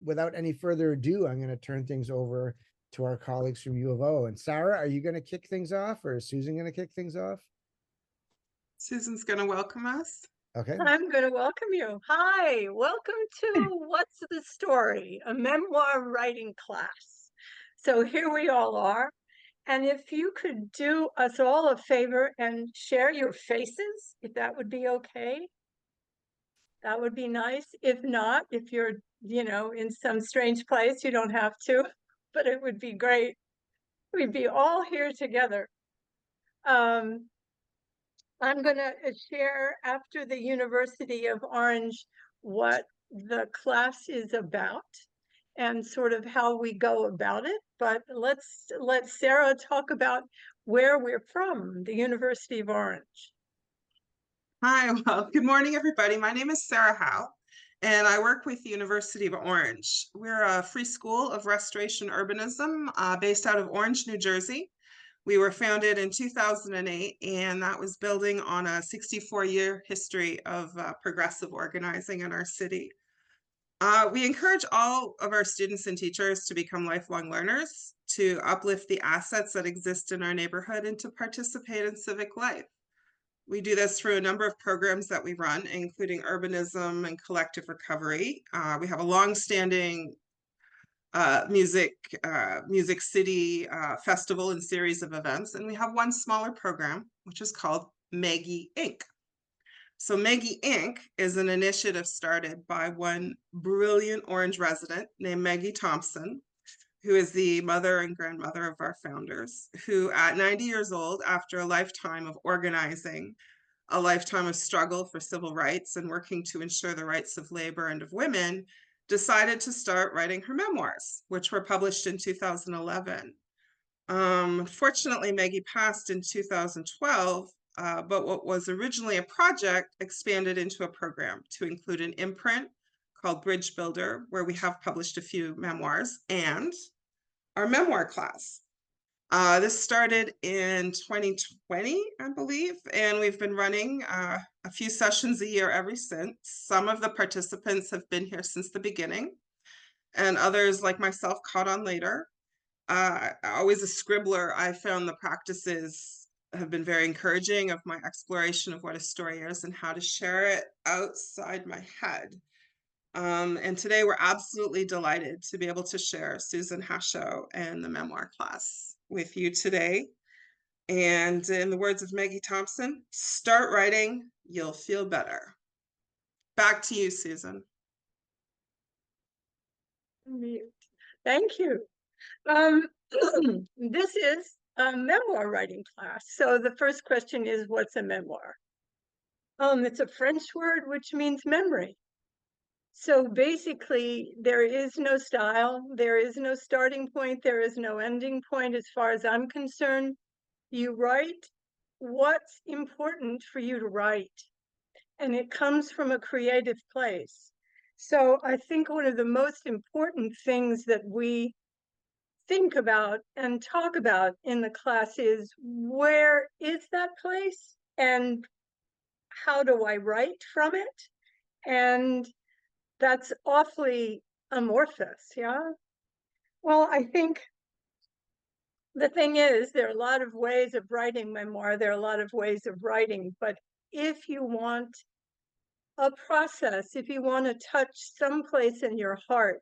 without any further ado, I'm going to turn things over to our colleagues from U of O. And Sarah, are you going to kick things off, or is Susan going to kick things off? Susan's going to welcome us. Okay. I'm going to welcome you. Hi, welcome to What's the Story, a memoir writing class. So here we all are. And if you could do us all a favor and share your faces, if that would be okay, that would be nice. If not, if you're, in some strange place, you don't have to, but it would be great. We'd be all here together. I'm going to share after the University of Orange what the class is about and sort of how we go about it. But let's let Sarah talk about where we're from, the University of Orange. Hi, well, good morning, everybody. My name is Sarah Howe, and I work with the University of Orange. We're a free school of restoration urbanism based out of Orange, New Jersey. We were founded in 2008, and that was building on a 64-year history of progressive organizing in our city. We encourage all of our students and teachers to become lifelong learners, to uplift the assets that exist in our neighborhood, and to participate in civic life. We do this through a number of programs that we run, including urbanism and collective recovery. We have a long-standing Music City festival and series of events, and we have one smaller program, which is called Maggie Inc. So Maggie Inc. is an initiative started by one brilliant Orange resident named Maggie Thompson, who is the mother and grandmother of our founders, who at 90 years old, after a lifetime of organizing, a lifetime of struggle for civil rights and working to ensure the rights of labor and of women, decided to start writing her memoirs, which were published in 2011. Fortunately, Maggie passed in 2012, but what was originally a project expanded into a program to include an imprint called Bridge Builder, where we have published a few memoirs, and our memoir class. This started in 2020, I believe, and we've been running a few sessions a year ever since. Some of the participants have been here since the beginning, and others, like myself, caught on later. Always a scribbler, I found the practices have been very encouraging of my exploration of what a story is and how to share it outside my head. And today we're absolutely delighted to be able to share Susan Hasho and the memoir class with you today. And in the words of Maggie Thompson, start writing, you'll feel better. Back to you, Susan. Thank you. This is a memoir writing class. So the first question is, what's a memoir? It's a French word which means memory. So basically, there is no style, there is no starting point, there is no ending point as far as I'm concerned. You write what's important for you to write, and it comes from a creative place. So I think one of the most important things that we think about and talk about in the class is, where is that place and how do I write from it? And that's awfully amorphous, yeah? Well, I think the thing is, there are a lot of ways of writing memoir, there are a lot of ways of writing, but if you want a process, if you want to touch someplace in your heart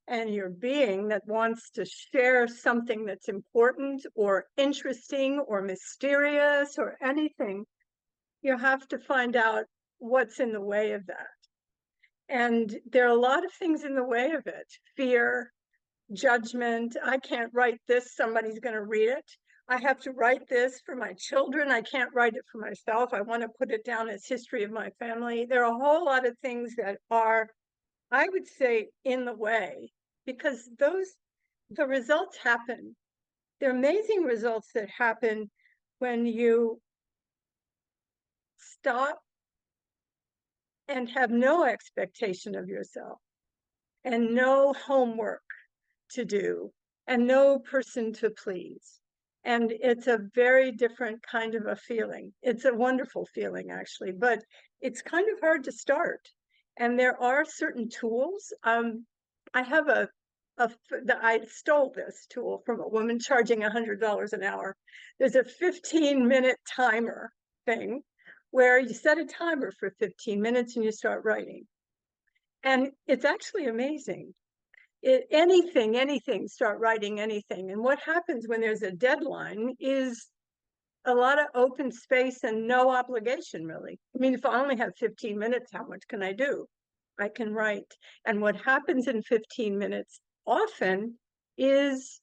and your being that wants to share something that's important or interesting or mysterious or anything, you have to find out what's in the way of that. And there are a lot of things in the way of it. Fear, judgment. I can't write this, somebody's going to read it. I have to write this for my children. I can't write it for myself. I want to put it down as history of my family. There are a whole lot of things that are, I would say, in the way, because the results happen. They're amazing results that happen when you stop and have no expectation of yourself and no homework to do and no person to please. And it's a very different kind of a feeling. It's a wonderful feeling, actually, but it's kind of hard to start. And there are certain tools. I have I stole this tool from a woman charging $100 an hour. There's a 15-minute timer thing where you set a timer for 15 minutes and you start writing. And it's actually amazing. Anything, start writing anything. And what happens when there's a deadline is a lot of open space and no obligation, really. I mean, if I only have 15 minutes, how much can I do? I can write. And what happens in 15 minutes often is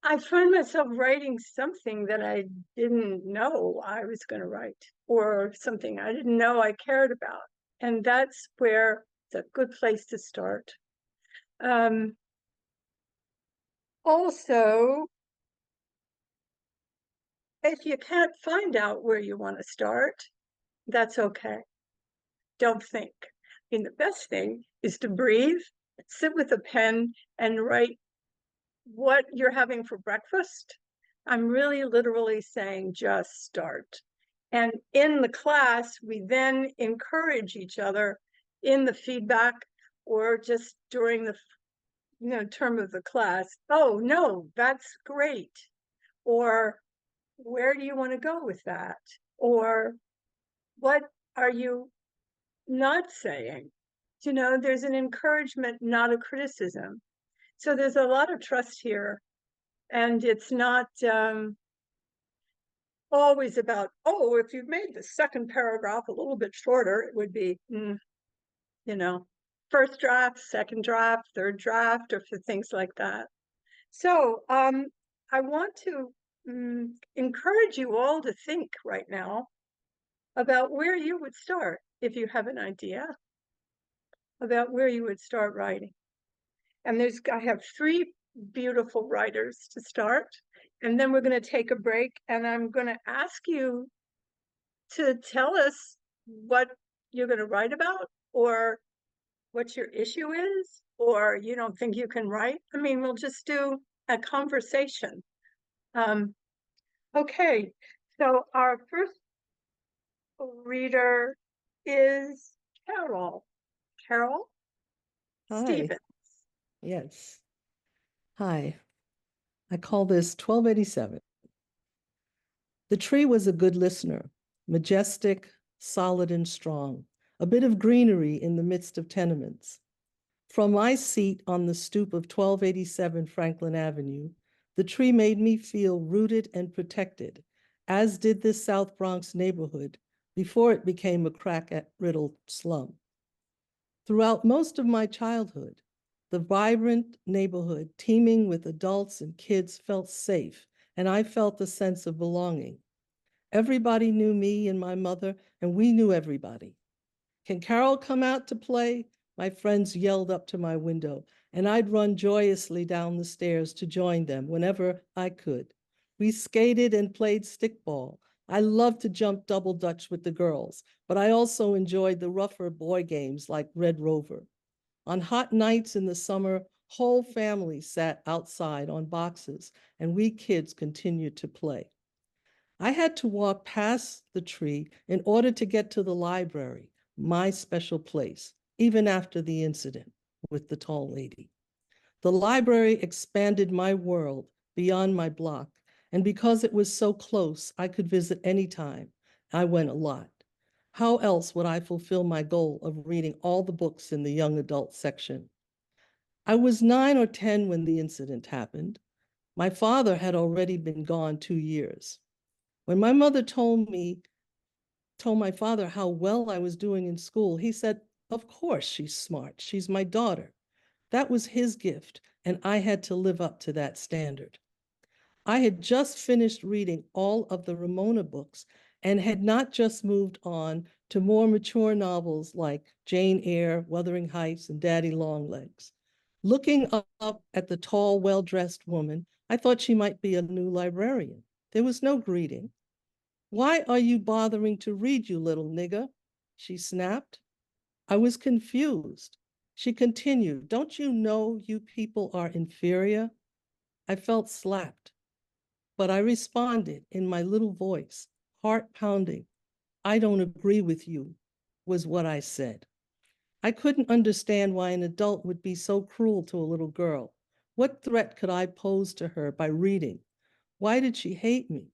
I find myself writing something that I didn't know I was going to write, or something I didn't know I cared about. And that's where it's a good place to start. Also, if you can't find out where you want to start, that's okay. Don't think. I mean, the best thing is to breathe, sit with a pen, and write what you're having for breakfast. I'm really literally saying just start. And in the class, we then encourage each other in the feedback or just during the term of the class. Oh, no, that's great. Or where do you want to go with that? Or what are you not saying? There's an encouragement, not a criticism. So there's a lot of trust here. And it's not always about, oh, if you've made the second paragraph a little bit shorter, it would be, first draft, second draft, third draft, or for things like that. So I want to encourage you all to think right now about where you would start if you have an idea about where you would start writing. And I have 3 beautiful writers to start, and then we're going to take a break, and I'm going to ask you to tell us what you're going to write about, or what your issue is, or you don't think you can write. I mean, we'll just do a conversation. Okay, so our first reader is Carol. Carol Hi. Stevens. Yes. Hi. I call this 1287. The tree was a good listener, majestic, solid, and strong, a bit of greenery in the midst of tenements. From my seat on the stoop of 1287 Franklin Avenue, the tree made me feel rooted and protected, as did this South Bronx neighborhood before it became a crack-riddled slum. Throughout most of my childhood, the vibrant neighborhood teeming with adults and kids felt safe, and I felt a sense of belonging. Everybody knew me and my mother, and we knew everybody. Can Carol come out to play? My friends yelled up to my window, and I'd run joyously down the stairs to join them whenever I could. We skated and played stickball. I loved to jump double dutch with the girls, but I also enjoyed the rougher boy games like Red Rover. On hot nights in the summer, whole families sat outside on boxes, and we kids continued to play. I had to walk past the tree in order to get to the library, my special place, even after the incident with the tall lady. The library expanded my world beyond my block, and because it was so close, I could visit anytime. I went a lot. How else would I fulfill my goal of reading all the books in the young adult section? I was 9 or 10 when the incident happened. My father had already been gone 2 years. When my mother told my father how well I was doing in school, he said, "Of course she's smart. She's my daughter." That was his gift, and I had to live up to that standard. I had just finished reading all of the Ramona books and had not just moved on to more mature novels like Jane Eyre, Wuthering Heights, and Daddy Longlegs. Looking up at the tall, well-dressed woman, I thought she might be a new librarian. There was no greeting. "Why are you bothering to read, you little nigger?" she snapped. I was confused. She continued, "Don't you know you people are inferior?" I felt slapped, but I responded in my little voice, heart pounding. "I don't agree with you," was what I said. I couldn't understand why an adult would be so cruel to a little girl. What threat could I pose to her by reading? Why did she hate me?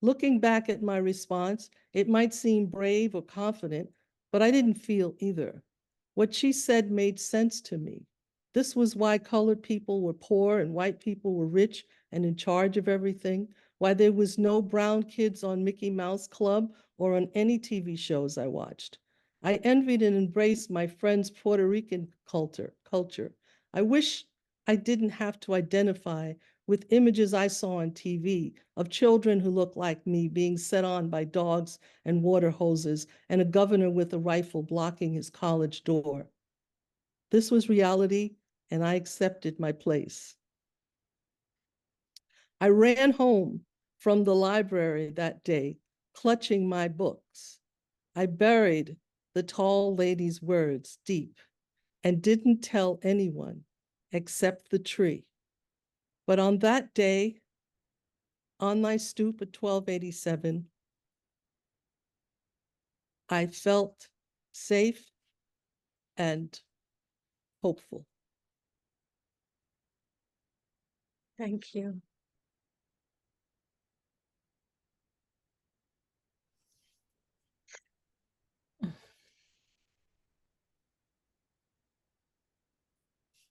Looking back at my response, it might seem brave or confident, but I didn't feel either. What she said made sense to me. This was why colored people were poor and white people were rich and in charge of everything, why there was no brown kids on Mickey Mouse Club or on any TV shows I watched. I envied and embraced my friend's Puerto Rican culture. I wish I didn't have to identify with images I saw on TV of children who looked like me being set on by dogs and water hoses and a governor with a rifle blocking his college door. This was reality, and I accepted my place. I ran home from the library that day, clutching my books. I buried the tall lady's words deep and didn't tell anyone except the tree. But on that day, on my stoop at 1287, I felt safe and hopeful. Thank you.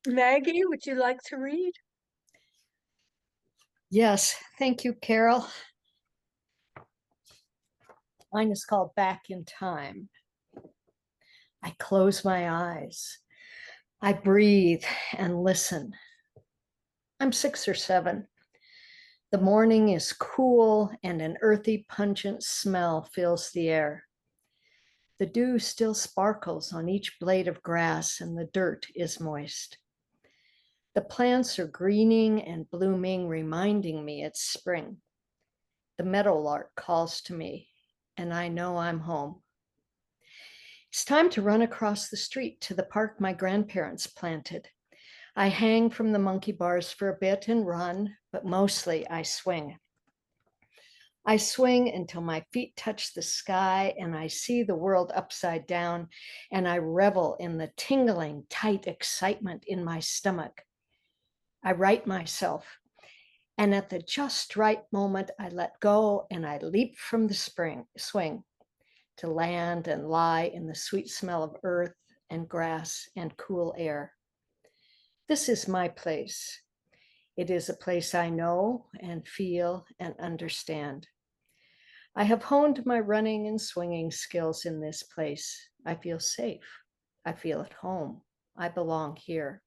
Maggie, would you like to read? Yes, thank you, Carol. Mine is called Back in Time. I close my eyes. I breathe and listen. I'm 6 or 7. The morning is cool and an earthy, pungent smell fills the air. The dew still sparkles on each blade of grass and the dirt is moist. The plants are greening and blooming, reminding me it's spring. The meadowlark calls to me, and I know I'm home. It's time to run across the street to the park my grandparents planted. I hang from the monkey bars for a bit and run, but mostly I swing. I swing until my feet touch the sky and I see the world upside down, and I revel in the tingling, tight excitement in my stomach. I right myself, and at the just right moment, I let go and I leap from the swing to land and lie in the sweet smell of earth and grass and cool air. This is my place. It is a place I know and feel and understand. I have honed my running and swinging skills in this place. I feel safe. I feel at home. I belong here.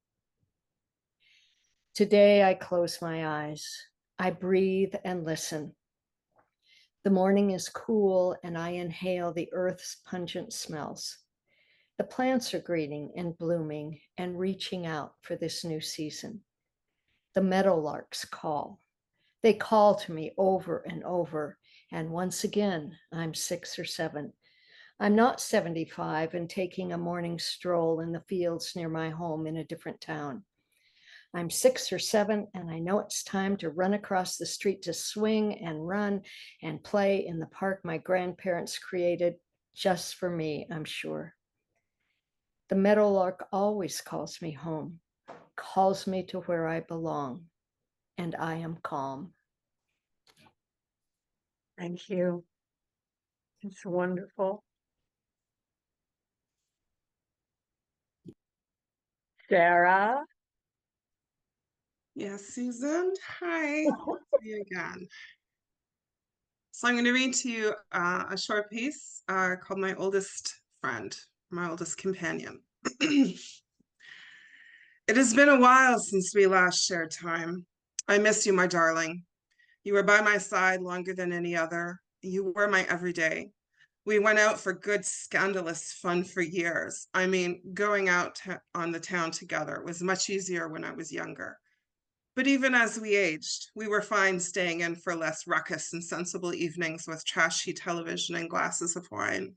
Today, I close my eyes. I breathe and listen. The morning is cool and I inhale the earth's pungent smells. The plants are greening and blooming and reaching out for this new season. The meadowlarks call. They call to me over and over. And once again, I'm 6 or 7. I'm not 75 and taking a morning stroll in the fields near my home in a different town. I'm 6 or 7, and I know it's time to run across the street to swing and run and play in the park my grandparents created just for me, I'm sure. The meadowlark always calls me home, calls me to where I belong, and I am calm. Thank you. It's wonderful. Sarah? Yes, Susan. Hi. It's me again. So I'm going to read to you a short piece called My Oldest Friend, My Oldest Companion. It has been a while since we last shared time. I miss you, my darling. You were by my side longer than any other. You were my everyday. We went out for good, scandalous fun for years. I mean, going out on the town together was much easier when I was younger. But even as we aged, we were fine staying in for less ruckus and sensible evenings with trashy television and glasses of wine.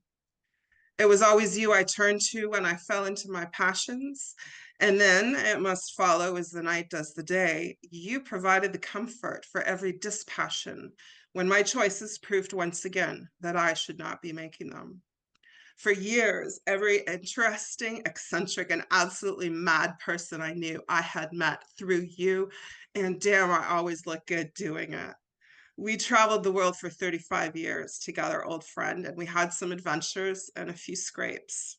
It was always you I turned to when I fell into my passions. And then it must follow, as the night does the day, you provided the comfort for every dispassion when my choices proved once again that I should not be making them. For years, every interesting, eccentric, and absolutely mad person I knew I had met through you, and damn, I always look good doing it. We traveled the world for 35 years together, old friend, and we had some adventures and a few scrapes.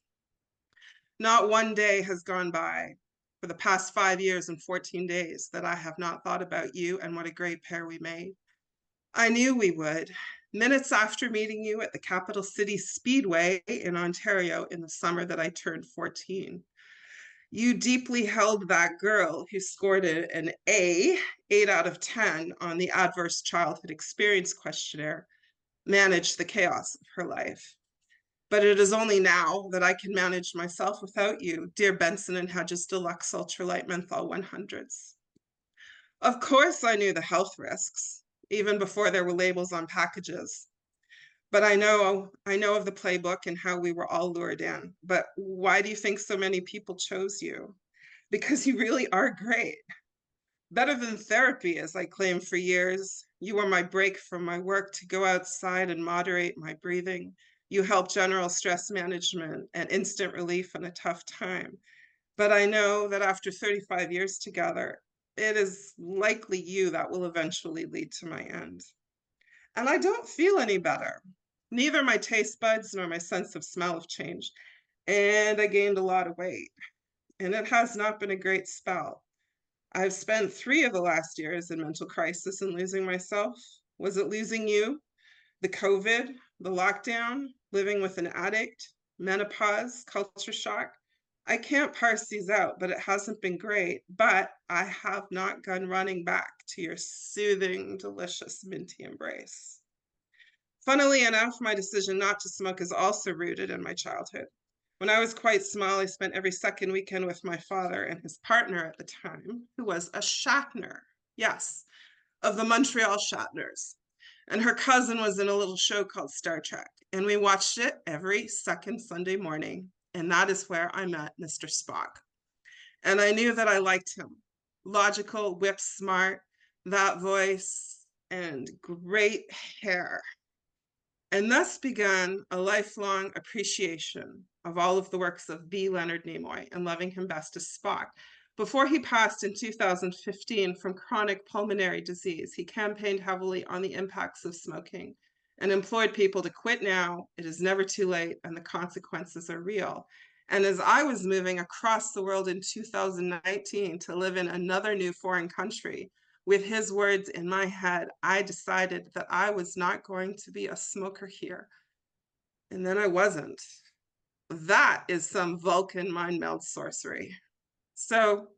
Not one day has gone by for the past 5 years and 14 days that I have not thought about you and what a great pair we made. I knew we would. Minutes after meeting you at the Capital City Speedway in Ontario in the summer that I turned 14. You deeply held that girl who scored an A, 8 out of 10 on the Adverse Childhood Experience Questionnaire, managed the chaos of her life. But it is only now that I can manage myself without you, dear Benson and Hedges Deluxe Ultralight Menthol 100s. Of course, I knew the health risks, even before there were labels on packages. But I know of the playbook and how we were all lured in. But why do you think so many people chose you? Because you really are great. Better than therapy, as I claimed for years. You were my break from my work to go outside and moderate my breathing. You help general stress management and instant relief in a tough time. But I know that after 35 years together, it is likely you that will eventually lead to my end. And I don't feel any better. Neither my taste buds nor my sense of smell have changed. And I gained a lot of weight. And it has not been a great spell. I've spent 3 of the last years in mental crisis and losing myself. Was it losing you? The COVID, the lockdown, living with an addict, menopause, culture shock? I can't parse these out, but it hasn't been great. But I have not gone running back to your soothing, delicious, minty embrace. Funnily enough, my decision not to smoke is also rooted in my childhood. When I was quite small, I spent every second weekend with my father and his partner at the time, who was a Shatner, yes, of the Montreal Shatners. And her cousin was in a little show called Star Trek, and we watched it every second Sunday morning. And that is where I met Mr. Spock. And I knew that I liked him. Logical, whip smart, that voice, and great hair. And thus began a lifelong appreciation of all of the works of B. Leonard Nimoy and loving him best as Spock. Before he passed in 2015 from chronic pulmonary disease, he campaigned heavily on the impacts of smoking and implored people to quit now. It is never too late, and the consequences are real. And as I was moving across the world in 2019 to live in another new foreign country, with his words in my head, I decided that I was not going to be a smoker here. And then I wasn't. That is some Vulcan mind meld sorcery. So,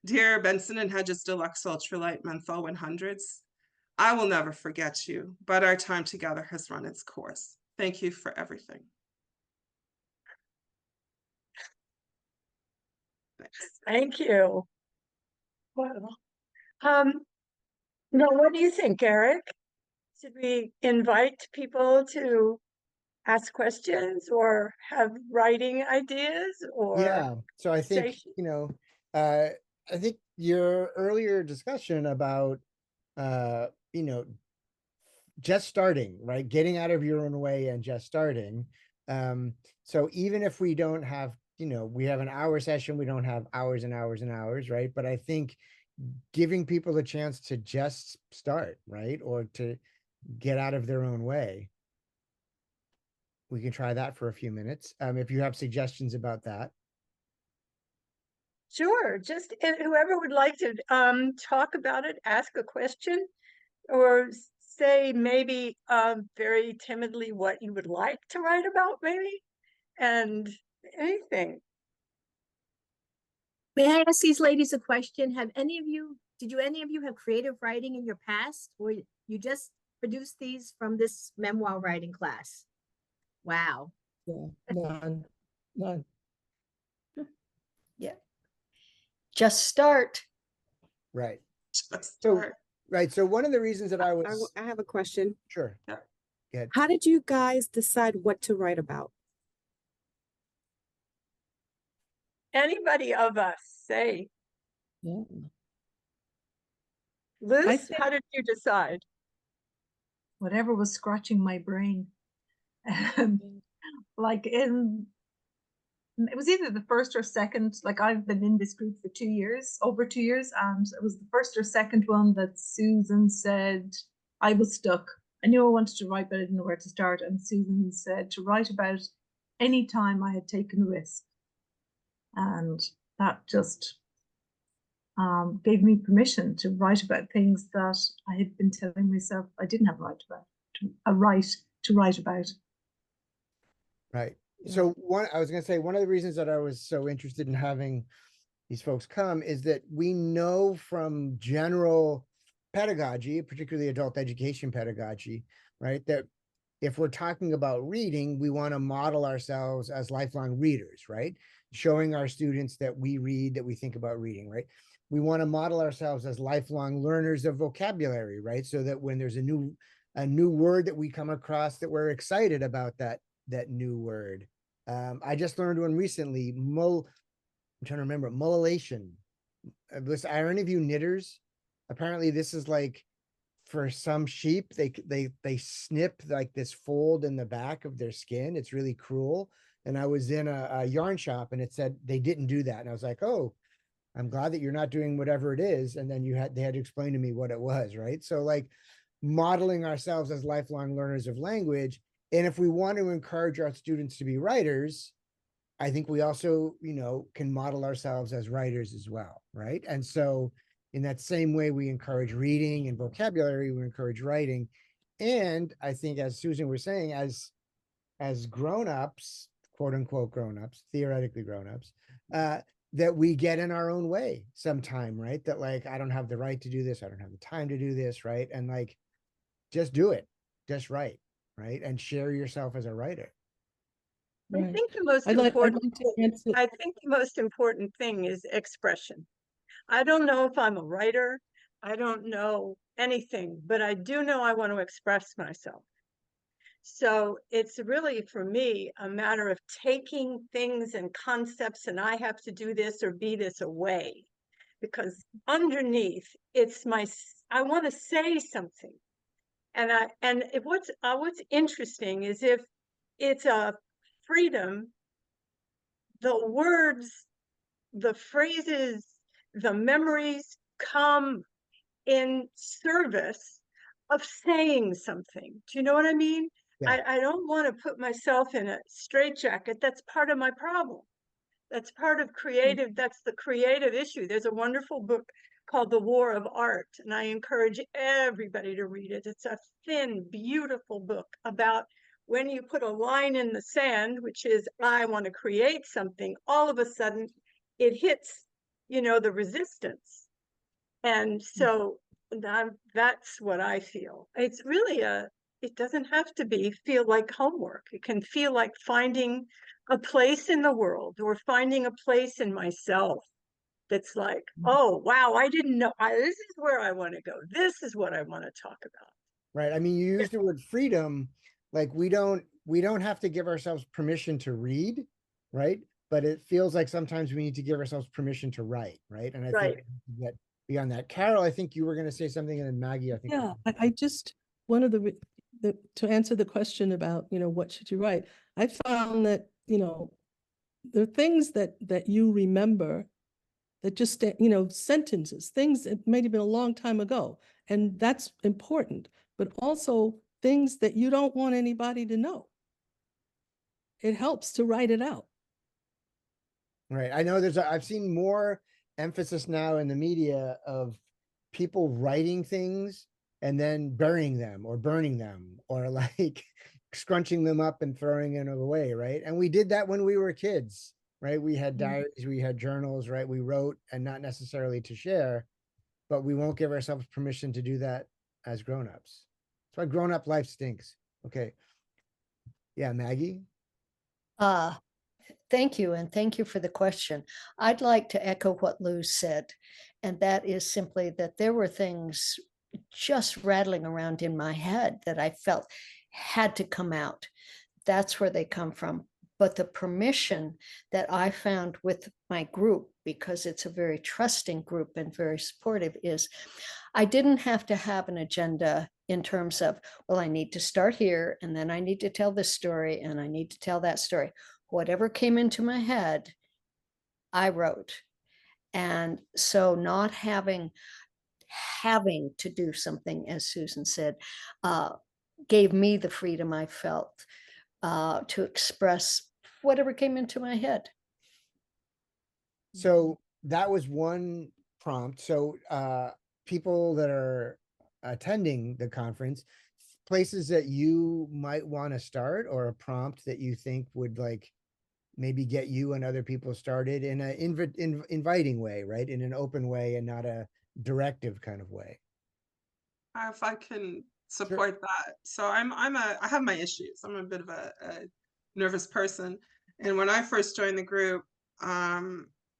dear Benson and Hedges Deluxe Ultralight Menthol 100s, I will never forget you, but our time together has run its course. Thank you for everything. Thanks. Thank you. Well, now what do you think, Eric? Should we invite people to ask questions or have writing ideas or Yeah, so I think, say- I think your earlier discussion about, just starting, right? Getting out of your own way and just starting. So even if we don't have, we have an hour session, we don't have hours and hours and hours, right? But I think giving people a chance to just start, right? Or to get out of their own way. We can try that for a few minutes. If you have suggestions about that. Sure, just whoever would like to talk about it, ask a question, or say maybe very timidly what you would like to write about, maybe, and anything. May I ask these ladies a question? Did any of you have creative writing in your past, or you just produced these from this memoir writing class? Wow. Yeah, none. Yeah. Just start. Right. Just So, start. right. So one of the reasons that I was, I have a question. sure. Yeah. Go ahead. How did you guys decide what to write about? Anybody of us, say. Yeah. Liz, think- how did you decide? Whatever was scratching my brain. like it was either the first or second, like I've been in this group for 2 years, over 2 years, and it was the first or second one that Susan said, I was stuck. I knew I wanted to write, but I didn't know where to start. And Susan said to write about any time I had taken a risk. And that just gave me permission to write about things that I had been telling myself I didn't have a right to write about. Right. So I was going to say, one of the reasons that I was so interested in having these folks come is that we know from general pedagogy, particularly adult education pedagogy, right, that if we're talking about reading, we want to model ourselves as lifelong readers, right? Showing our students that we read, that we think about reading, right? We want to model ourselves as lifelong learners of vocabulary, right? So that when there's a new word that we come across, that we're excited about that new word. I just learned one recently, I'm trying to remember, mullilation. Are any of you knitters? Apparently this is like, for some sheep, they snip like this fold in the back of their skin. It's really cruel. And I was in a yarn shop and it said they didn't do that. And I was like, oh, I'm glad that you're not doing whatever it is. And then they had to explain to me what it was, right? So like modeling ourselves as lifelong learners of language. And if we want to encourage our students to be writers, I think we also, can model ourselves as writers as well, right? And so in that same way, we encourage reading and vocabulary, we encourage writing. And I think, as Susan was saying, as grown-ups, quote unquote grown-ups, theoretically grown-ups, that we get in our own way sometime, right? That like, I don't have the right to do this. I don't have the time to do this, right? And like, just do it, just write, right? And share yourself as a writer. I think the most important thing is expression. I don't know if I'm a writer. I don't know anything, but I do know I want to express myself. So it's really, for me, a matter of taking things and concepts and I have to do this or be this away, because underneath it's I want to say something. And what's interesting is if it's a freedom, the words, the phrases, the memories come in service of saying something. Do you know what I mean? Yeah. I don't want to put myself in a straitjacket. That's part of my problem. That's part of creative. That's the creative issue. There's a wonderful book called The War of Art, and I encourage everybody to read it. It's a thin, beautiful book about when you put a line in the sand, which is, I want to create something, all of a sudden it hits, the resistance. And so that's what I feel. It's really it doesn't have to feel like homework. It can feel like finding a place in the world or finding a place in myself that's like, oh, wow, I didn't know. This is where I want to go. This is what I want to talk about. Right. I mean, you use the word freedom, like we don't have to give ourselves permission to read, right? But it feels like sometimes we need to give ourselves permission to write, right? And I think that beyond that, Carol, I think you were going to say something, and then Maggie, I think. Yeah, I just, one of to answer the question about, what should you write? I found that, there are things that you remember that just, sentences, things that might have been a long time ago. And that's important, but also things that you don't want anybody to know. It helps to write it out. Right. I know I've seen more emphasis now in the media of people writing things and then burying them or burning them or like scrunching them up and throwing them away. Right. And we did that when we were kids, right? We had diaries, we had journals, right? We wrote, and not necessarily to share, but we won't give ourselves permission to do that as grown-ups. That's why grown-up life stinks. Okay. Yeah, Maggie? Thank you, and thank you for the question. I'd like to echo what Lou said, and that is simply that there were things just rattling around in my head that I felt had to come out. That's where they come from. But the permission that I found with my group, because it's a very trusting group and very supportive, is I didn't have to have an agenda in terms of, well, I need to start here, and then I need to tell this story, and I need to tell that story. Whatever came into my head, I wrote. And so not having to do something, as Susan said, gave me the freedom I felt to express whatever came into my head. So that was one prompt. So people that are attending the conference, places that you might want to start, or a prompt that you think would like maybe get you and other people started in an inviting way, right? In an open way and not a directive kind of way. If I can support that. So I have my issues. I'm a bit of a nervous person. And when I first joined the group,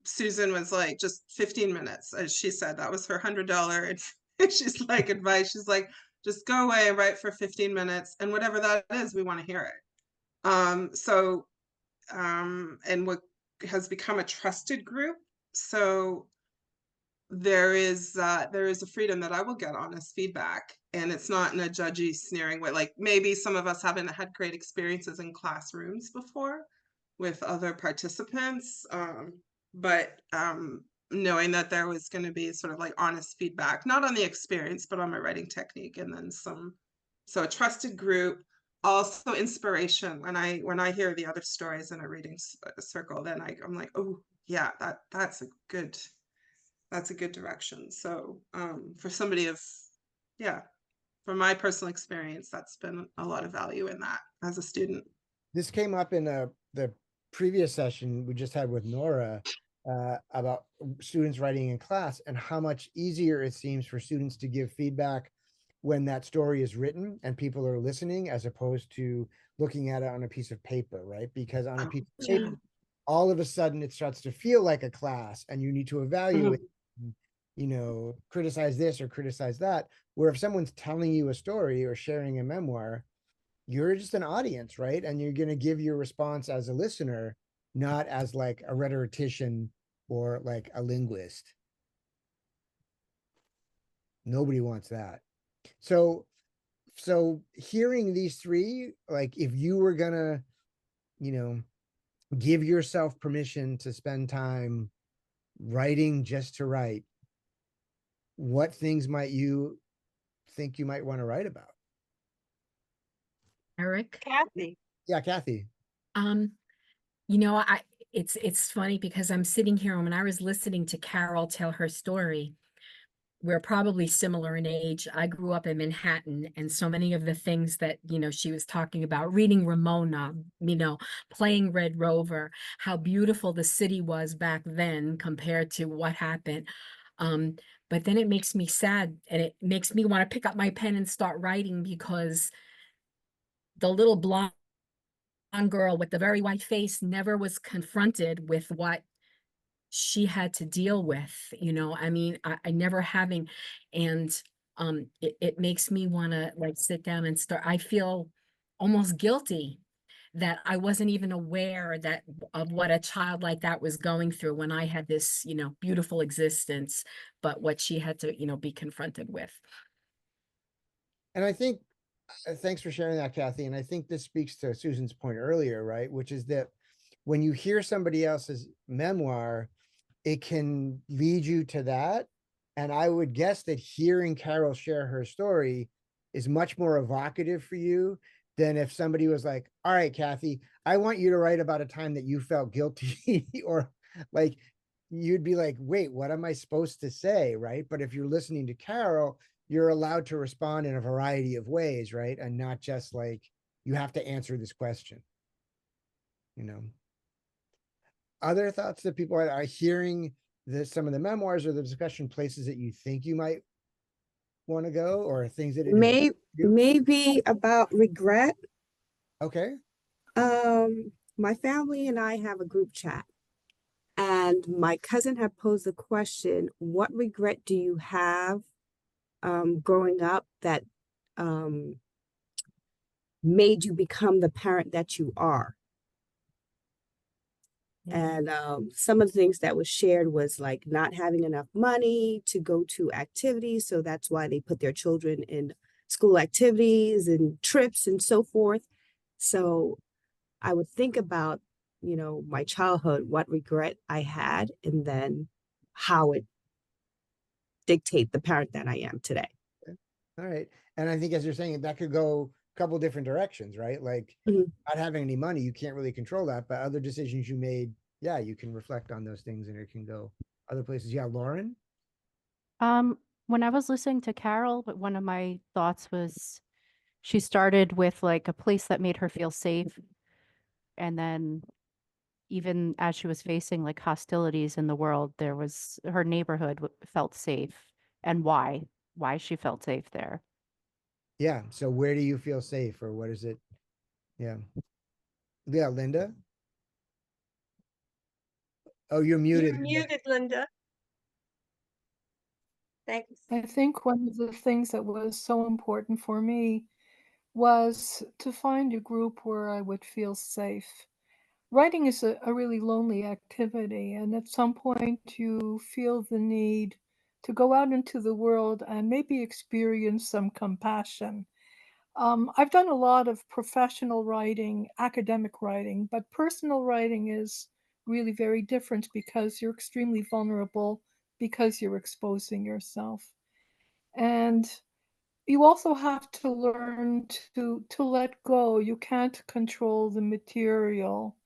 Susan was like, just 15 minutes, as she said, that was her $100. And she's like, advice. She's like, just go away and write for 15 minutes. And whatever that is, we want to hear it. And what has become a trusted group. So there is a freedom that I will get honest feedback, and it's not in a judgy, sneering way. Like maybe some of us haven't had great experiences in classrooms before with other participants, but knowing that there was going to be sort of like honest feedback, not on the experience, but on my writing technique, and then so a trusted group. Also inspiration. When I hear the other stories in a reading circle, then I'm like, oh yeah, that's a good direction. So for somebody from my personal experience, that's been a lot of value in that as a student. This came up in the previous session we just had with Nora about students writing in class, and how much easier it seems for students to give feedback when that story is written and people are listening, as opposed to looking at it on a piece of paper, right? Because on a piece of paper, all of a sudden it starts to feel like a class, and you need to evaluate, criticize this or criticize that. Where if someone's telling you a story or sharing a memoir, you're just an audience, right? And you're going to give your response as a listener, not as like a rhetorician or like a linguist. Nobody wants that. So hearing these three, like if you were gonna, give yourself permission to spend time writing just to write, what things might you think you might want to write about? Eric? Kathy. Yeah, Kathy. It's funny because I'm sitting here, and when I was listening to Carol tell her story, we're probably similar in age. I grew up in Manhattan, and so many of the things that, she was talking about, reading Ramona, playing Red Rover, how beautiful the city was back then compared to what happened. But then it makes me sad, and it makes me want to pick up my pen and start writing, because the little blonde girl with the very white face never was confronted with what she had to deal with, I never having, and it makes me want to like sit down and start. I feel almost guilty that I wasn't even aware of what a child like that was going through when I had this, beautiful existence, but what she had to, be confronted with. And I think, thanks for sharing that, Kathy. And I think this speaks to Susan's point earlier, right? Which is that when you hear somebody else's memoir, it can lead you to that. And I would guess that hearing Carol share her story is much more evocative for you than if somebody was like, all right, Kathy, I want you to write about a time that you felt guilty, or like, you'd be like, wait, what am I supposed to say? Right. But if you're listening to Carol, you're allowed to respond in a variety of ways, right? And not just like, you have to answer this question, Other thoughts that people are hearing some of the memoirs or the discussion, places that you think you might want to go, or things that maybe about regret. Okay. My family and I have a group chat, and my cousin had posed the question, what regret do you have growing up that made you become the parent that you are? And some of the things that was shared was like not having enough money to go to activities. So that's why they put their children in school activities and trips and so forth. So I would think about, you know, my childhood, what regret I had, and then how it dictate the parent that I am today. All right. And I think as you're saying, that could go a couple different directions, right? Like Mhm. not having any money, you can't really control that, but other decisions you made, yeah, you can reflect on those things and it can go other places. Yeah, Lauren? When I was listening to Carol, but one of my thoughts was she started with like a place that made her feel safe. And then even as she was facing like hostilities in the world, there was her neighborhood felt safe and why she felt safe there. Yeah. So where do you feel safe or what is it? Yeah. Yeah, Linda? Oh, you're muted. You're muted, Linda. Thanks. I think one of the things that was so important for me was to find a group where I would feel safe. Writing is a really lonely activity, and at some point you feel the need to go out into the world and maybe experience some compassion. I've done a lot of professional writing, academic writing, but personal writing is really very different because you're extremely vulnerable, because you're exposing yourself. And you also have to learn to let go. You can't control the material.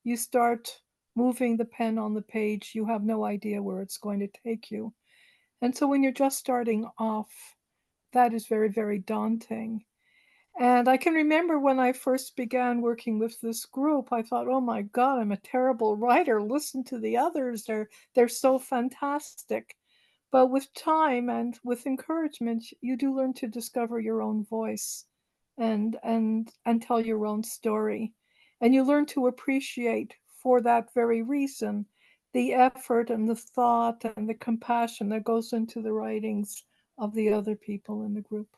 You start moving the pen on the page, you have no idea where it's going to take you. And so when you're just starting off, that is very, very daunting. And I can remember when I first began working with this group, I thought, oh my God, I'm a terrible writer. Listen to the others. They're so fantastic. But with time and with encouragement, you do learn to discover your own voice and tell your own story. And you learn to appreciate for that very reason the effort and the thought and the compassion that goes into the writings of the other people in the group.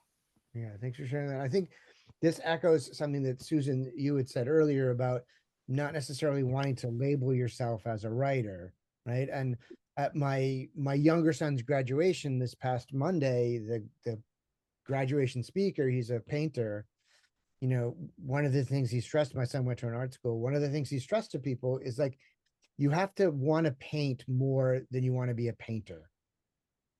Yeah, thanks for sharing that. I think this echoes something that Susan, you had said earlier about not necessarily wanting to label yourself as a writer, right? And at my younger son's graduation this past Monday, the graduation speaker, he's a painter. You know, one of the things he stressed, my son went to an art school. One of the things he stressed to people is like, you have to want to paint more than you want to be a painter,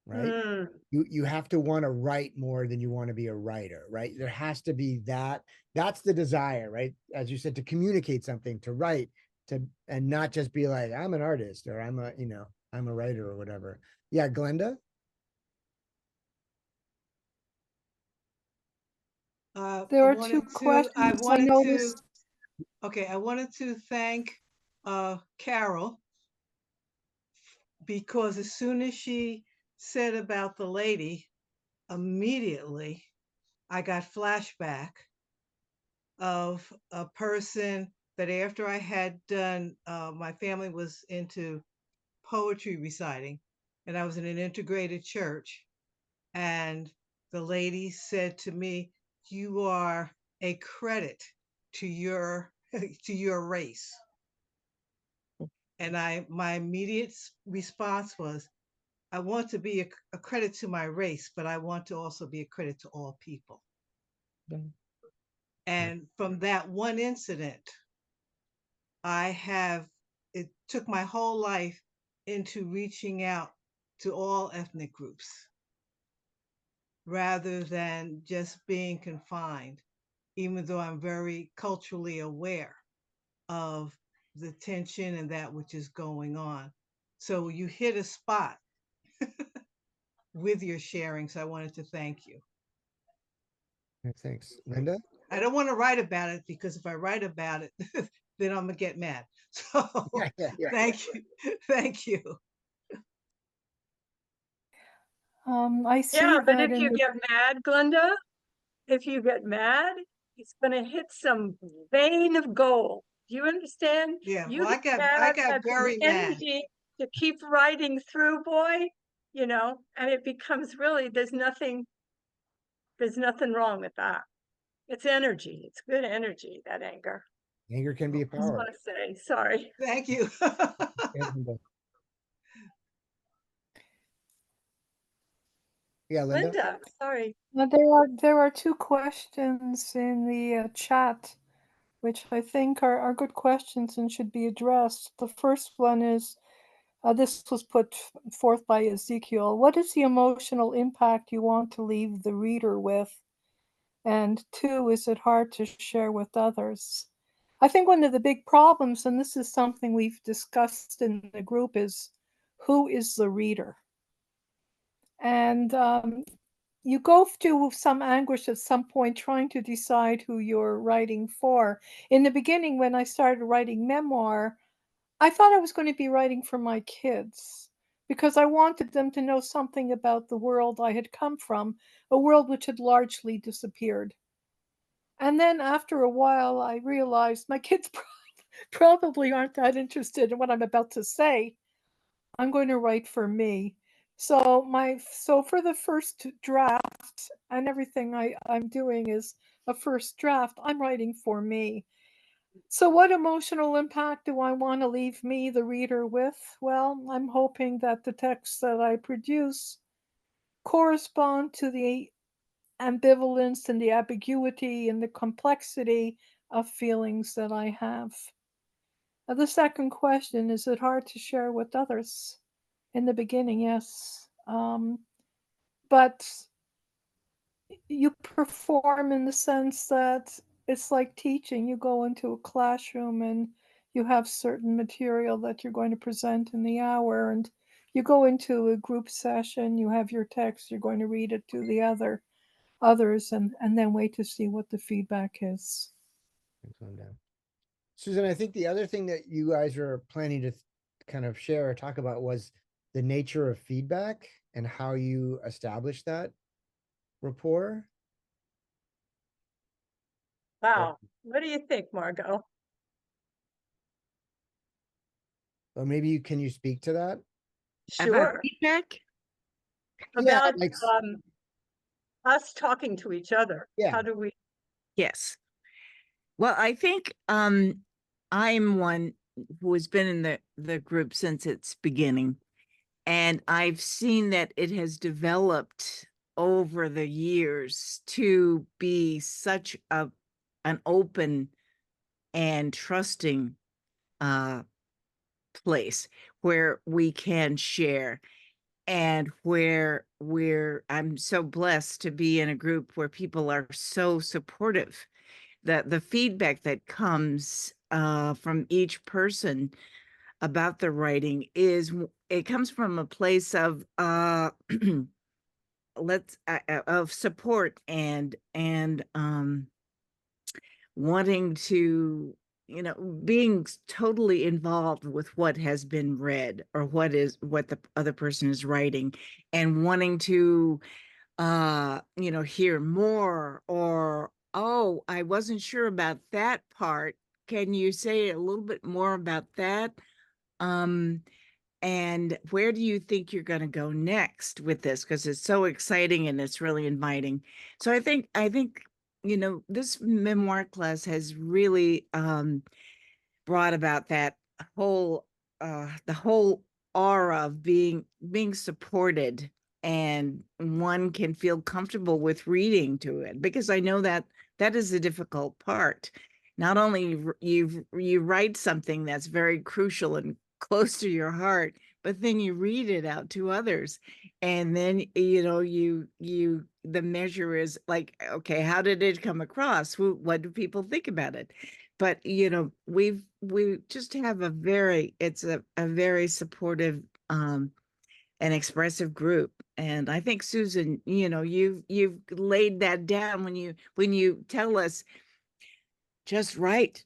right? You have to want to write more than you want to be a writer, right? There has to be that's the desire, right? As you said, to communicate something, to write, to and not just be like, I'm an artist or I'm a, I'm a writer or whatever. Yeah, Glenda? There are two questions I noticed. I wanted to thank Carol, because as soon as she said about the lady, immediately I got flashback of a person that after I had done, my family was into poetry reciting, and I was in an integrated church, and the lady said to me, "You are a credit to your to your race." And my immediate response was, I want to be a credit to my race, but I want to also be a credit to all people. And from that one incident, it took my whole life into reaching out to all ethnic groups rather than just being confined, even though I'm very culturally aware of the tension and that which is going on. So you hit a spot with your sharing. So I wanted to thank you. Thanks. Linda? I don't want to write about it because if I write about it, then I'm gonna get mad. So thank you. Thank you. I see Yeah, but that if you get mad, Glenda, if you get mad, it's gonna hit some vein of gold. Do you understand? Yeah, You well, I get got have some very mad. energy to keep writing through, boy, and it becomes really, there's nothing wrong with that. It's energy. It's good energy, that anger. Anger can be a I just power. want to say, sorry. Thank you. Yeah, Linda? Linda, sorry. Now, there are two questions in the chat, which I think are good questions and should be addressed. The first one is, this was put forth by Ezekiel. What is the emotional impact you want to leave the reader with? And two, is it hard to share with others? I think one of the big problems, and this is something we've discussed in the group, is who is the reader? And you go through some anguish at some point trying to decide who you're writing for. In the beginning, when I started writing memoir, I thought I was going to be writing for my kids because I wanted them to know something about the world I had come from, a world which had largely disappeared. And then after a while, I realized my kids probably aren't that interested in what I'm about to say. I'm going to write for me. So for the first draft, and everything I'm doing is a first draft, I'm writing for me. So what emotional impact do I want to leave me, the reader, with? Well, I'm hoping that the texts that I produce correspond to the ambivalence and the ambiguity and the complexity of feelings that I have. The second question, is it hard to share with others? In the beginning, yes. But you perform in the sense that it's like teaching. You go into a classroom and you have certain material that you're going to present in the hour, and you go into a group session, you have your text, you're going to read it to the others and then wait to see what the feedback is. Susan, I think the other thing that you guys are planning to kind of share or talk about was the nature of feedback and how you establish that rapport. Wow. What do you think, Margot? Or maybe can you speak to that? Sure. Feedback? Yeah, About like, us talking to each other. Yeah. How do we? Yes. Well, I think I'm one who has been in the group since its beginning, and I've seen that it has developed over the years to be such an open and trusting place where we can share, and where I'm so blessed to be in a group where people are so supportive. That the feedback that comes from each person about the writing it comes from a place of of support and wanting to, being totally involved with what has been read or what the other person is writing, and wanting to hear more, or, oh, I wasn't sure about that part. Can you say a little bit more about that? And where do you think you're going to go next with this? Because it's so exciting and it's really inviting. So I think, this memoir class has really brought about that whole, the whole aura of being supported, and one can feel comfortable with reading to it, because I know that is the difficult part. Not only you write something that's very crucial and close to your heart, but then you read it out to others, and then the measure is like, okay, how did it come across? What do people think about it? But we just have a very supportive and expressive group. And I think, Susan, you've laid that down when you tell us just write.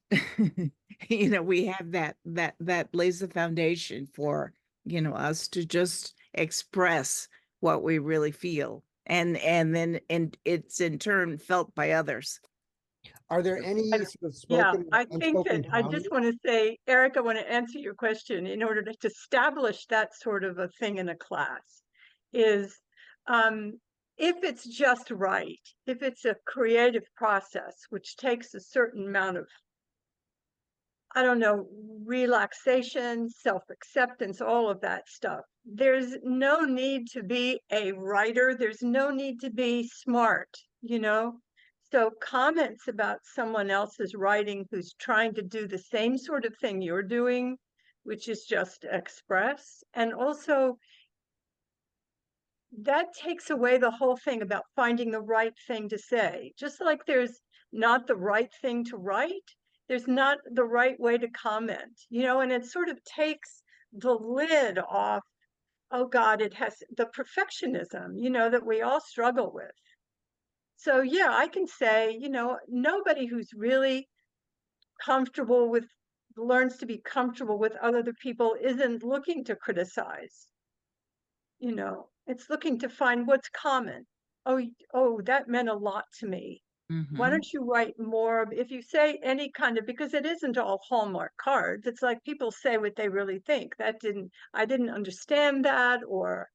We have that lays the foundation for us to just express what we really feel, and then it's in turn felt by others. Are there any sort of Yeah, spoken, I think that I just want to say, Eric, I want to answer your question. In order to establish that sort of a thing in a class is, if it's just right, if it's a creative process, which takes a certain amount I don't know, relaxation, self-acceptance, all of that stuff. There's no need to be a writer. There's no need to be smart, you know? So comments about someone else's writing who's trying to do the same sort of thing you're doing, which is just express. And also, that takes away the whole thing about finding the right thing to say. Just like there's not the right thing to write, there's not the right way to comment, you know, and it sort of takes the lid off, oh God, it has the perfectionism, you know, that we all struggle with. So yeah, I can say, you know, nobody who's really comfortable with, learns to be comfortable with other people isn't looking to criticize. You know, it's looking to find what's common. Oh, that meant a lot to me. Why don't you write more? If you say any kind of, because it isn't all Hallmark cards. It's like people say what they really think. I didn't understand that, or,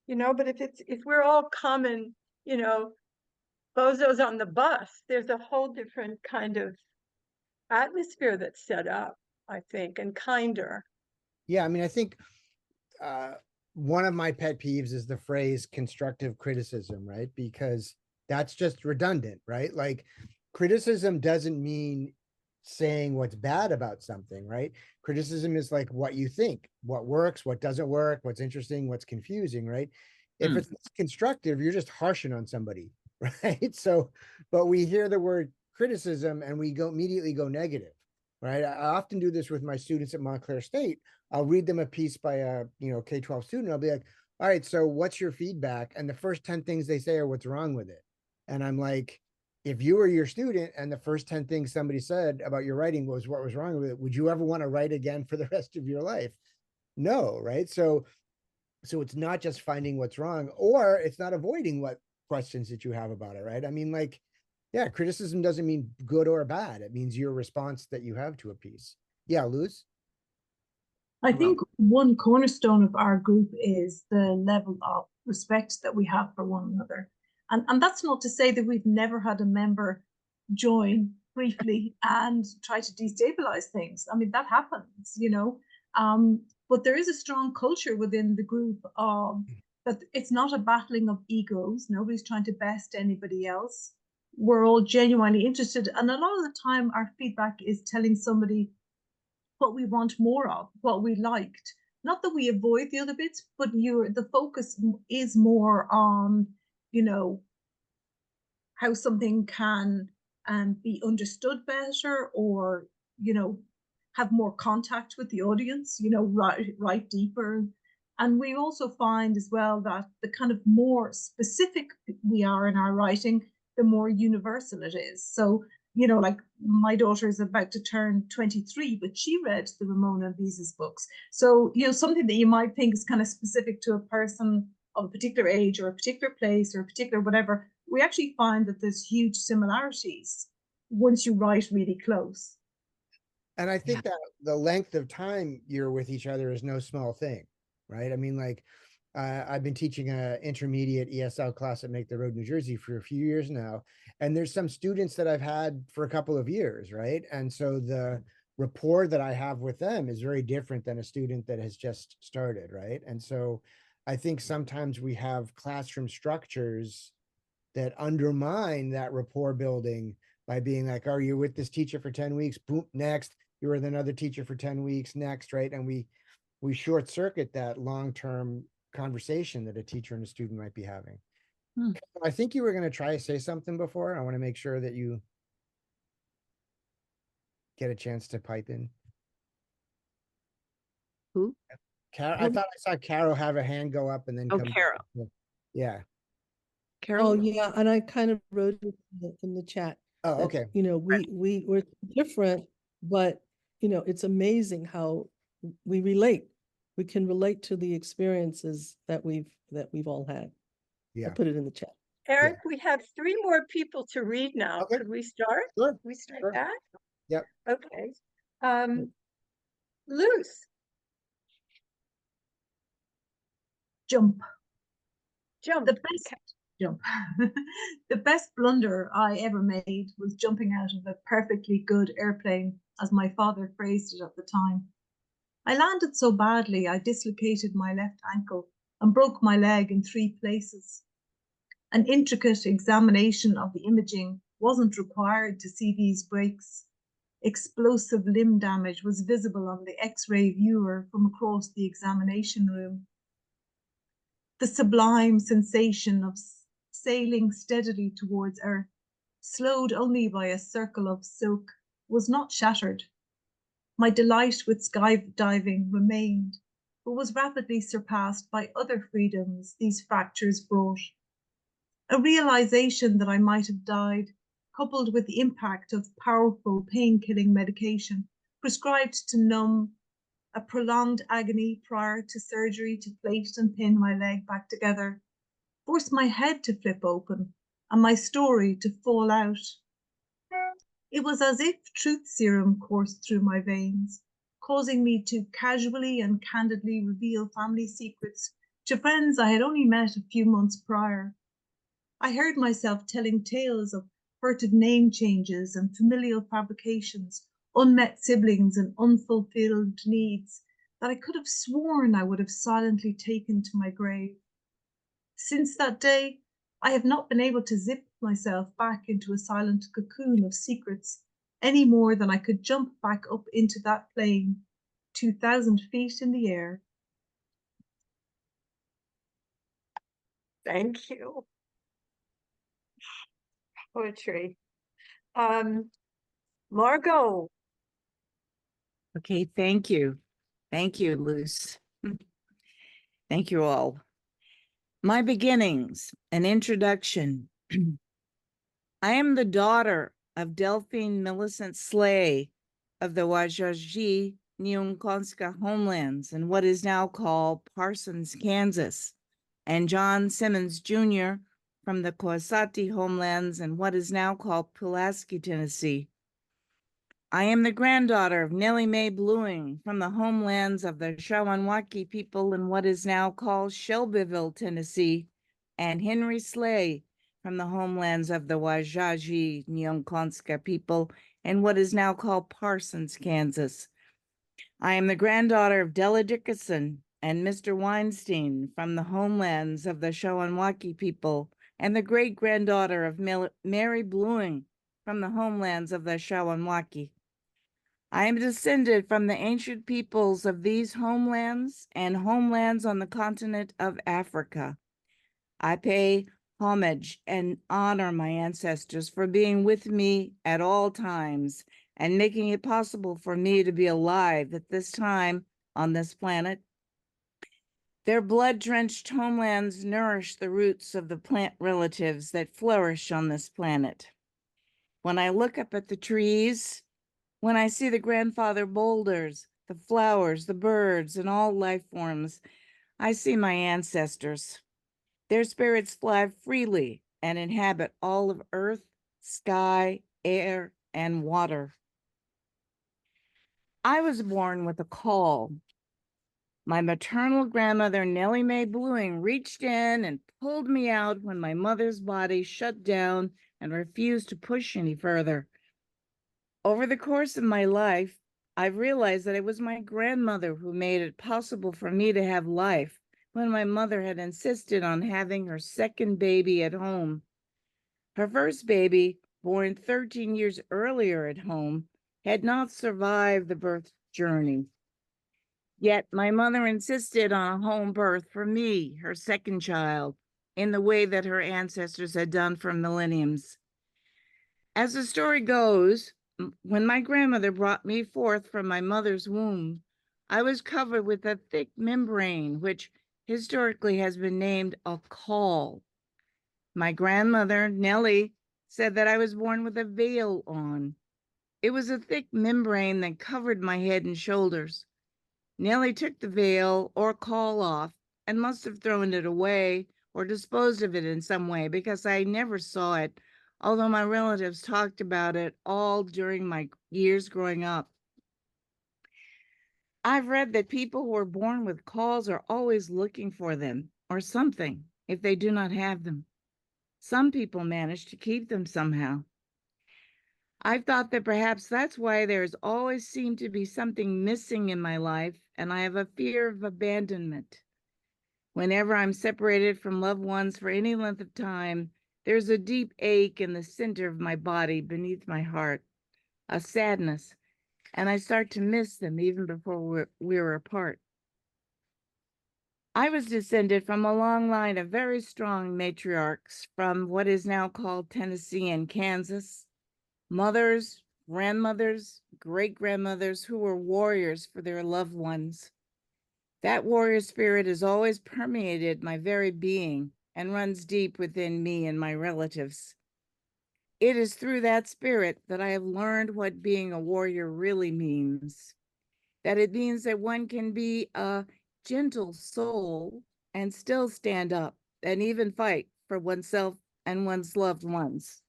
you know, but if we're all common, you know, bozos on the bus, there's a whole different kind of atmosphere that's set up, I think, and kinder. Yeah, I mean, I think one of my pet peeves is the phrase constructive criticism, right? Because that's just redundant, right? Like, criticism doesn't mean saying what's bad about something, right? Criticism is like what you think, what works, what doesn't work, what's interesting, what's confusing, right? If it's constructive, you're just harshing on somebody, right? So, but we hear the word criticism and we immediately go negative, right? I often do this with my students at Montclair State. I'll read them a piece by a, you know, K-12 student. I'll be like, all right, so what's your feedback? And the first 10 things they say are what's wrong with it. And I'm like, if you were your student and the first 10 things somebody said about your writing was what was wrong with it, would you ever want to write again for the rest of your life? No, right? So it's not just finding what's wrong, or it's not avoiding what questions that you have about it, right? I mean, like, yeah, criticism doesn't mean good or bad. It means your response that you have to a piece. Yeah, Luz? I think one cornerstone of our group is the level of respect that we have for one another. And that's not to say that we've never had a member join briefly and try to destabilize things. I mean, that happens, you know. But there is a strong culture within the group of that it's not a battling of egos. Nobody's trying to best anybody else. We're all genuinely interested. And a lot of the time, our feedback is telling somebody what we want more of, what we liked. Not that we avoid the other bits, but the focus is more on, you know, how something can be understood better, or, you know, have more contact with the audience, you know, write deeper. And we also find as well that the kind of more specific we are in our writing, the more universal it is. So, you know, like my daughter is about to turn 23, but she read the Ramona Visa's books. So, you know, something that you might think is kind of specific to a person of a particular age or a particular place or a particular whatever, we actually find that there's huge similarities once you write really close. And I think that the length of time you're with each other is no small thing, right? I mean, like, I've been teaching an intermediate ESL class at Make the Road, New Jersey for a few years now. And there's some students that I've had for a couple of years, right? And so the rapport that I have with them is very different than a student that has just started, right? And so I think sometimes we have classroom structures that undermine that rapport building by being like, oh, you're with this teacher for 10 weeks, boom, next. You're with another teacher for 10 weeks, next, right? And we short circuit that long-term conversation that a teacher and a student might be having. I think you were going to try to say something before. I want to make sure that you get a chance to pipe in. Who? I thought I saw Carol have a hand go up and then come. Carol. Yeah. Carol. Oh, yeah, and I kind of wrote it in the chat. Oh, that, okay. You know, we're different, but, you know, it's amazing how we relate. We can relate to the experiences that we've all had. Yeah. I put it in the chat. Eric, we have 3 more people to read now. Okay. Could we start? Sure. We start Sure. that? Yep. Okay. Luz. Jump. Jump. The best jump. The best blunder I ever made was jumping out of a perfectly good airplane, as my father phrased it at the time. I landed so badly I dislocated my left ankle and broke my leg in 3 places. An intricate examination of the imaging wasn't required to see these breaks. Explosive limb damage was visible on the X-ray viewer from across the examination room. The sublime sensation of sailing steadily towards Earth, slowed only by a circle of silk, was not shattered. My delight with skydiving remained, but was rapidly surpassed by other freedoms these fractures brought. A realization that I might have died, coupled with the impact of powerful pain-killing medication prescribed to numb a prolonged agony prior to surgery to plate and pin my leg back together, forced my head to flip open and my story to fall out. It was as if truth serum coursed through my veins, causing me to casually and candidly reveal family secrets to friends I had only met a few months prior. I heard myself telling tales of furtive name changes and familial fabrications, unmet siblings and unfulfilled needs that I could have sworn I would have silently taken to my grave. Since that day, I have not been able to zip myself back into a silent cocoon of secrets any more than I could jump back up into that plane, 2,000 feet in the air. Thank you. Poetry. Margot. Okay, thank you. Thank you, Luce. Thank you all. My beginnings, an introduction. I am the daughter of Delphine Millicent Slay of the Wajaji Nyunkonska homelands in what is now called Parsons, Kansas, and John Simmons Jr. from the Coasati homelands in what is now called Pulaski, Tennessee. I am the granddaughter of Nellie Mae Bluing from the homelands of the Shawanwaki people in what is now called Shelbyville, Tennessee, and Henry Slay from the homelands of the Wajaji Nyunkonska people in what is now called Parsons, Kansas. I am the granddaughter of Della Dickerson and Mr. Weinstein from the homelands of the Shawanwaki people and the great-granddaughter of Mary Bluing from the homelands of the Shawanwaki. I am descended from the ancient peoples of these homelands and homelands on the continent of Africa. I pay homage and honor my ancestors for being with me at all times and making it possible for me to be alive at this time on this planet. Their blood-drenched homelands nourish the roots of the plant relatives that flourish on this planet. When I look up at the trees, when I see the grandfather boulders, the flowers, the birds, and all life forms, I see my ancestors. Their spirits fly freely and inhabit all of earth, sky, air, and water. I was born with a call. My maternal grandmother, Nellie Mae Bluing, reached in and pulled me out when my mother's body shut down and refused to push any further. Over the course of my life, I've realized that it was my grandmother who made it possible for me to have life when my mother had insisted on having her second baby at home. Her first baby, born 13 years earlier at home, had not survived the birth journey. Yet my mother insisted on a home birth for me, her second child, in the way that her ancestors had done for millenniums. As the story goes, when my grandmother brought me forth from my mother's womb, I was covered with a thick membrane, which historically has been named a caul. My grandmother, Nellie, said that I was born with a veil on. It was a thick membrane that covered my head and shoulders. Nellie took the veil or caul off and must have thrown it away or disposed of it in some way because I never saw it, although my relatives talked about it all during my years growing up. I've read that people who are born with cauls are always looking for them or something if they do not have them. Some people manage to keep them somehow. I've thought that perhaps that's why there's always seemed to be something missing in my life, and I have a fear of abandonment. Whenever I'm separated from loved ones for any length of time, there's a deep ache in the center of my body beneath my heart, a sadness, and I start to miss them even before we're apart. I was descended from a long line of very strong matriarchs from what is now called Tennessee and Kansas, mothers, grandmothers, great-grandmothers who were warriors for their loved ones. That warrior spirit has always permeated my very being and runs deep within me and my relatives. It is through that spirit that I have learned what being a warrior really means. That it means that one can be a gentle soul and still stand up and even fight for oneself and one's loved ones.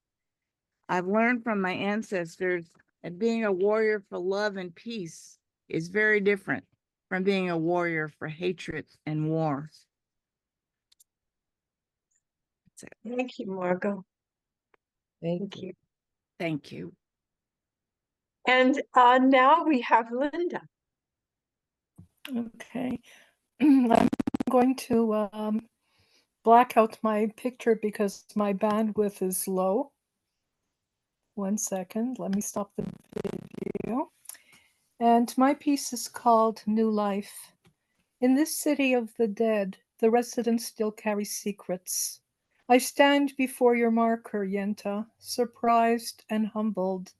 I've learned from my ancestors that being a warrior for love and peace is very different from being a warrior for hatred and war. That's it. Thank you, Margot. Thank you. Thank you. And now we have Linda. Okay. I'm going to black out my picture because my bandwidth is low. 1 second, let me stop the video. And my piece is called New Life. In this city of the dead, the residents still carry secrets. I stand before your marker, Yenta, surprised and humbled.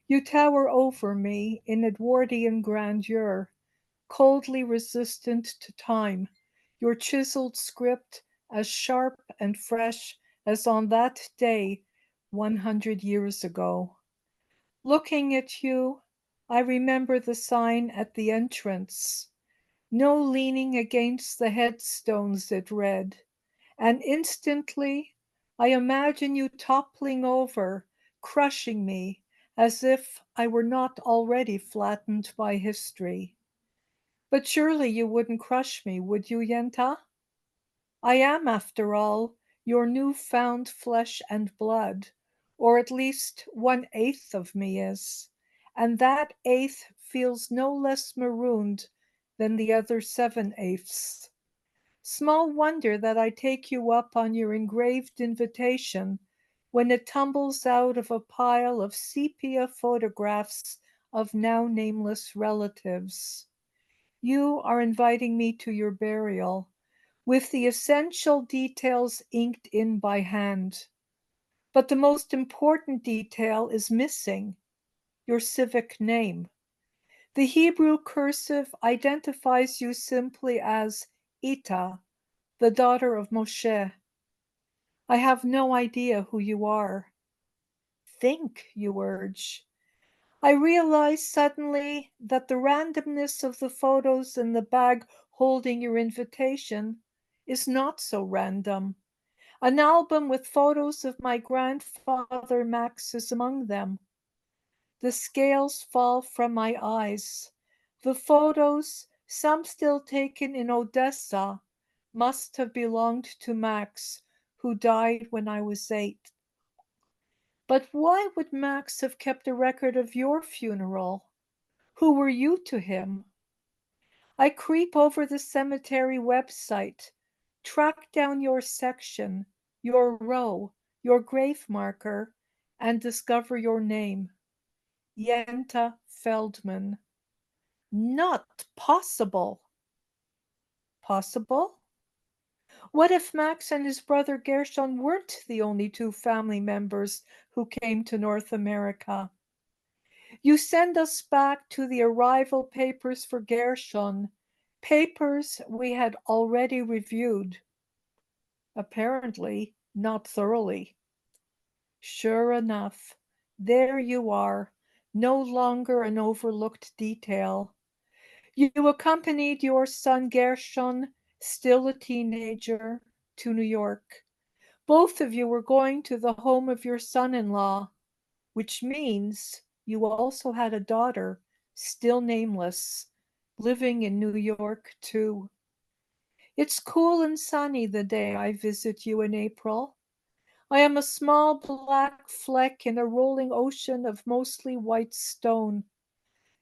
You tower over me in Edwardian grandeur, coldly resistant to time, your chiseled script as sharp and fresh as on that day 100 years ago. Looking at you, I remember the sign at the entrance. No leaning against the headstones it read, and instantly I imagine you toppling over, crushing me, as if I were not already flattened by history. But surely you wouldn't crush me, would you, Yenta? I am, after all, your new-found flesh and blood, or at least 1/8 of me is, and that eighth feels no less marooned than the other 7/8. Small wonder that I take you up on your engraved invitation when it tumbles out of a pile of sepia photographs of now nameless relatives. You are inviting me to your burial, with the essential details inked in by hand. But the most important detail is missing, your civic name. The Hebrew cursive identifies you simply as Ita, the daughter of Moshe. I have no idea who you are. Think, you urge. I realize suddenly that the randomness of the photos in the bag holding your invitation is not so random. An album with photos of my grandfather Max is among them. The scales fall from my eyes. The photos, some still taken in Odessa, must have belonged to Max, who died when I was 8. But why would Max have kept a record of your funeral? Who were you to him? I creep over the cemetery website, track down your section, your row, your grave marker, and discover your name. Yenta Feldman. Not possible. Possible? What if Max and his brother Gershon weren't the only 2 family members who came to North America? You send us back to the arrival papers for Gershon, papers we had already reviewed. Apparently, not thoroughly. Sure enough, there you are, no longer an overlooked detail. You accompanied your son Gershon, still a teenager, to New York. Both of you were going to the home of your son-in-law, which means you also had a daughter, still nameless, living in New York too. It's cool and sunny the day I visit you in April. I am a small black fleck in a rolling ocean of mostly white stone.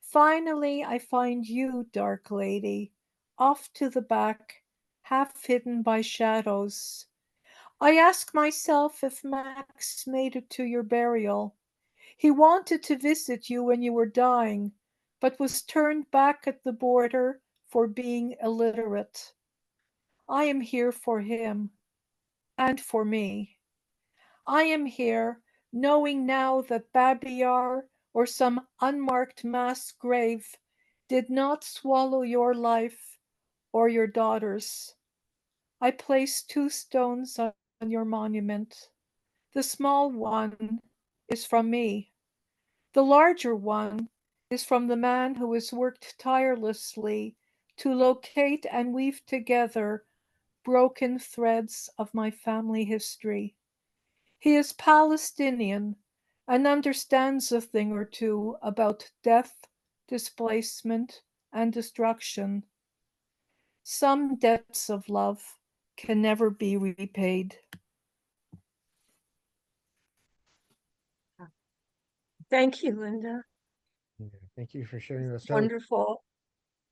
Finally, I find you, dark lady, off to the back, half hidden by shadows. I ask myself if Max made it to your burial. He wanted to visit you when you were dying, but was turned back at the border for being illiterate. I am here for him and for me. I am here knowing now that Babiyar or some unmarked mass grave did not swallow your life or your daughter's. I place 2 stones on your monument. The small one is from me. The larger one is from the man who has worked tirelessly to locate and weave together broken threads of my family history. He is Palestinian and understands a thing or two about death, displacement, and destruction. Some debts of love can never be repaid. Thank you, Linda. Yeah, thank you for sharing those. So Wonderful.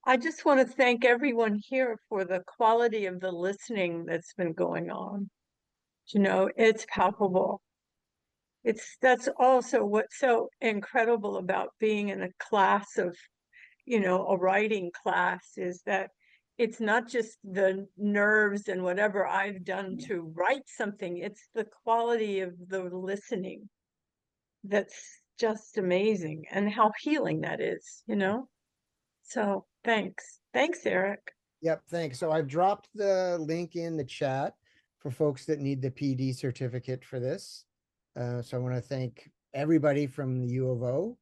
I just want to thank everyone here for the quality of the listening that's been going on. You know, it's palpable. That's also what's so incredible about being in a class of, you know, a writing class, is that it's not just the nerves and whatever I've done to write something, it's the quality of the listening that's just amazing, and how healing that is, you know? So thanks. Thanks, Eric. yep, thanks. So I've dropped the link in the chat for folks that need the PD certificate for this. So I want to thank everybody from the U of O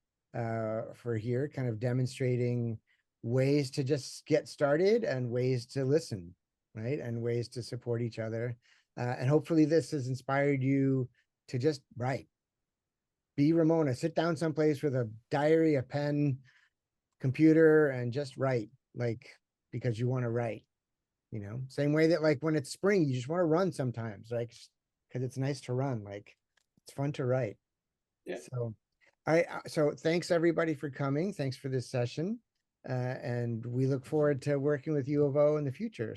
for here, kind of demonstrating ways to just get started and ways to listen, right? And ways to support each other. And hopefully this has inspired you to just write. Be Ramona, sit down someplace with a diary, a pen, computer, and just write, like, because you want to write, you know, same way that like when it's spring, you just want to run sometimes, like, because it's nice to run, like it's fun to write. Yeah. So thanks everybody for coming. Thanks for this session. And we look forward to working with U of O in the future.